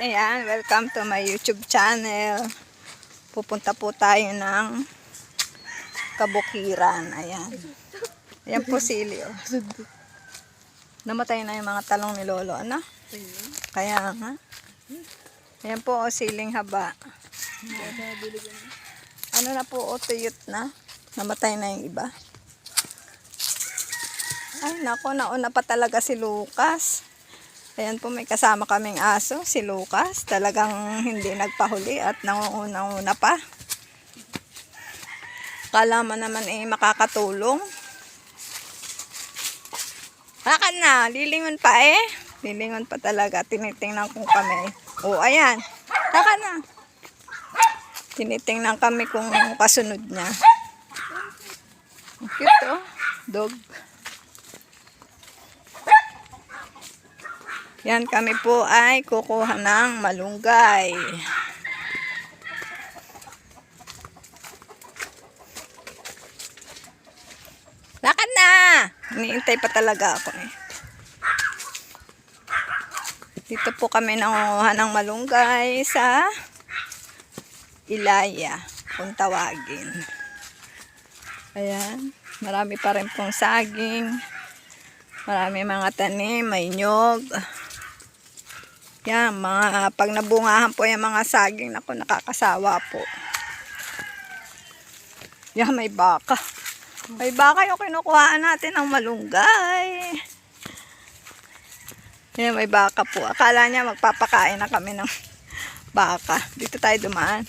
Ayan, welcome to my YouTube channel. Pupunta po tayo ng Kabukiran. Ayan. Ayan po sili. Oh. Namatay na yung mga talong ni Lolo. Ano? Kaya nga. Ayan po, siling haba. Ano na po, tuyot na. Namatay na yung iba. Ay, nako, nauna pa talaga si Lucas. Ayan po, may kasama kaming aso, si Lucas. Talagang hindi nagpahuli at nangunguna pa. Kala mo naman makakatulong. Hakan na, lilingon pa Lilingon pa talaga, tinitingnan kong kami. O, ayan, hakan na. Tinitingnan kami kung kasunod niya. Cute dog. Yan, kami po ay kukuha ng malunggay. Lakad na! Iniintay pa talaga ako Dito po kami nangunguha ng malunggay sa Ilaya, kung tawagin. Ayan, marami pa rin pong saging. Marami mga tanim, may nyog. Yan, pag nabungahan po yung mga saging, naku, nakakasawa po. Yan, may baka. May baka yung kinukuhaan natin ng malunggay. Yan, may baka po. Akala niya magpapakain na kami ng baka. Dito tayo dumaan.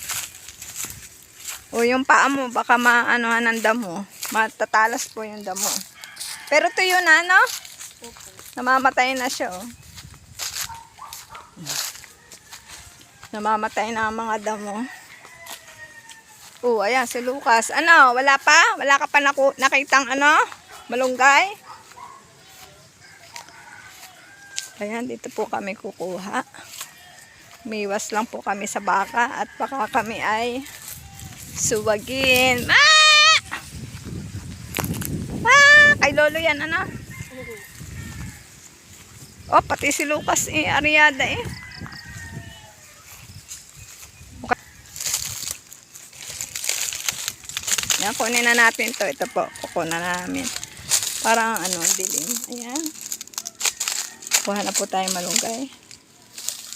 O, yung paa mo, baka maanohan ng damo. Matatalas po yung damo. Pero tuyo na, no? Namamatay na siya, Namamatay na ang mga damo. Ayan, si Lucas. Ano, wala pa? Wala ka pa nakitang malunggay? Ayan, dito po kami kukuha. Umiwas lang po kami sa baka at baka kami ay suwagin. Kay Lolo yan, pati si Lucas Ariada Yan, kunin na natin to. Ito po, kukunan namin. Parang dilim. Ayan. Kuha na po tayo malunggay.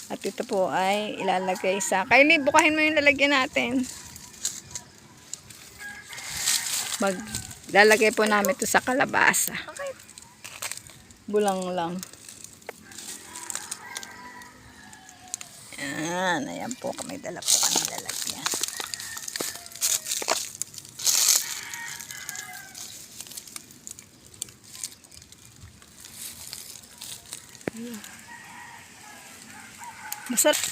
At ito po ay ilalagay sa... Kylie, bukahin mo yung lalagyan natin. Lalagay po namin ito sa kalabasa. Bulang lang. Ayan. Ayan po. May dala po kami lalagyan. Masarap.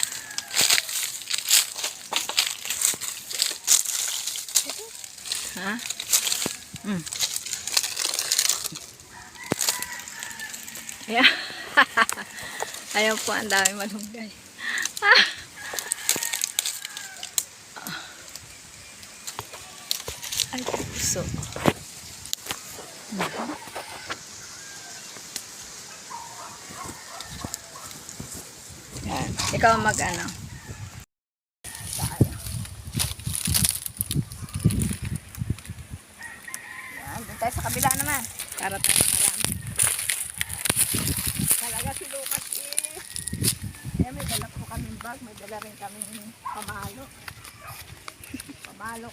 Ha? Ayan. Ayaw po, ang dami malunggay. Ay, puso. Yan. Ikaw mag-ano. Yan. Doon tayo sa kabila naman. Para tayo makarami. Talaga si Lucas may dala po kaming bag. May dala rin kaming pamalo.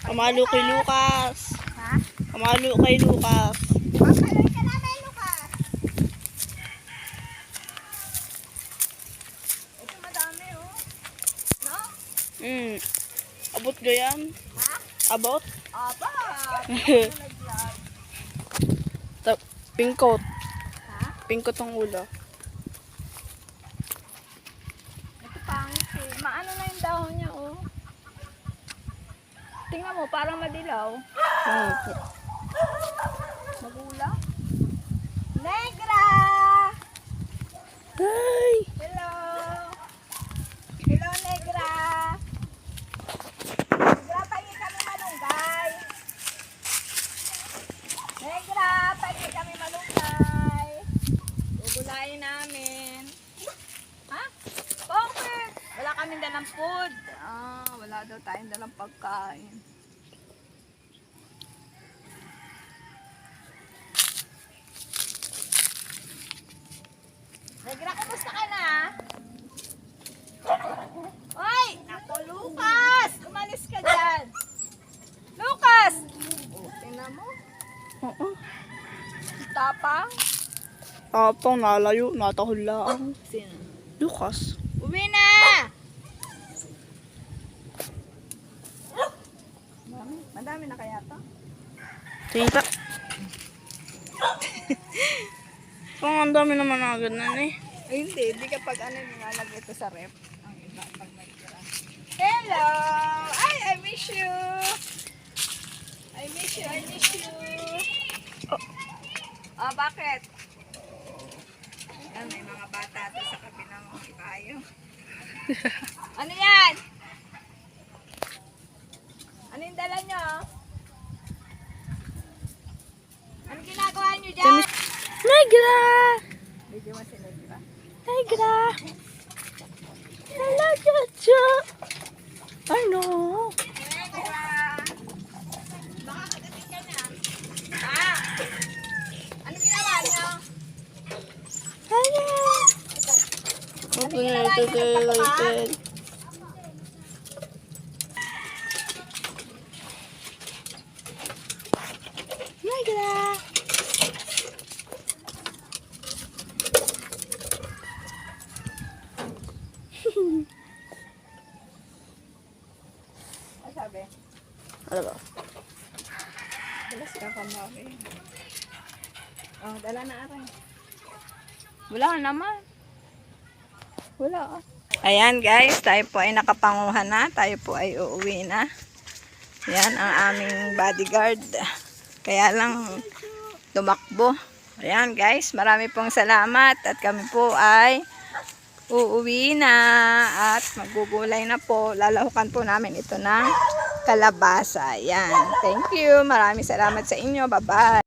Pamalo kay Lucas. Ha? Pamalo kay Lucas. Papaloy ka namin, Lucas. Ito madami, no? Abot ko yan. Ha? Abot? Aba! Pingkot. Ha? Pingkot ang ulo. Ito pangit Maano na yung dahon niya, Tingnan mo, parang madilaw. Magula. Negra! Hi! Hello! Hello, Negra! Negra, pahingi kami malunggay. Negra, pahingi kami malunggay. Gugulayin namin. Ha? Bakit? Wala ng food. Wala daw tayong dalang pagkain. Negra, kumusta ka na? Oy! Ako, Lucas! Umalis ka dyan! Lucas! Oh, tingnan mo. Oo. Tapang. Tapang nalayo, natahol lang. Sino? Lucas. Uwi na! Madami na kaya to? Tingin ang dami naman agad na eh. Ay, hindi kapag nilalagay ito sa rep. Ang iba pag nagtira. Hello! Ay, I miss you! I miss you, I miss you! Oh, bakit? Ayan, may mga bata ito sa kabilang ibayo. Ano yan? Ano yung dala nyo? Ano ginagawa nyo dyan? Negra! Video mo si Negra. Negra! Hello, Chacha! Ano? Negra! Baka kagating ka na. Ah! Ano ginawa nyo? Hello! Open it today. Negra! Ano sabi? Ano ba? Dalas ka kamari. Oh, dala na aray. Wala naman. Wala. Ayan guys, tayo po ay nakapanguhan na. Tayo po ay uuwi na. Yan ang aming bodyguard. Kaya lang tumakbo. Ayan guys, marami pong salamat. At kami po ay uuwi na. At magugulay na po. Lalahukan po namin ito ng kalabasa. Ayan. Thank you. Maraming salamat sa inyo. Bye-bye.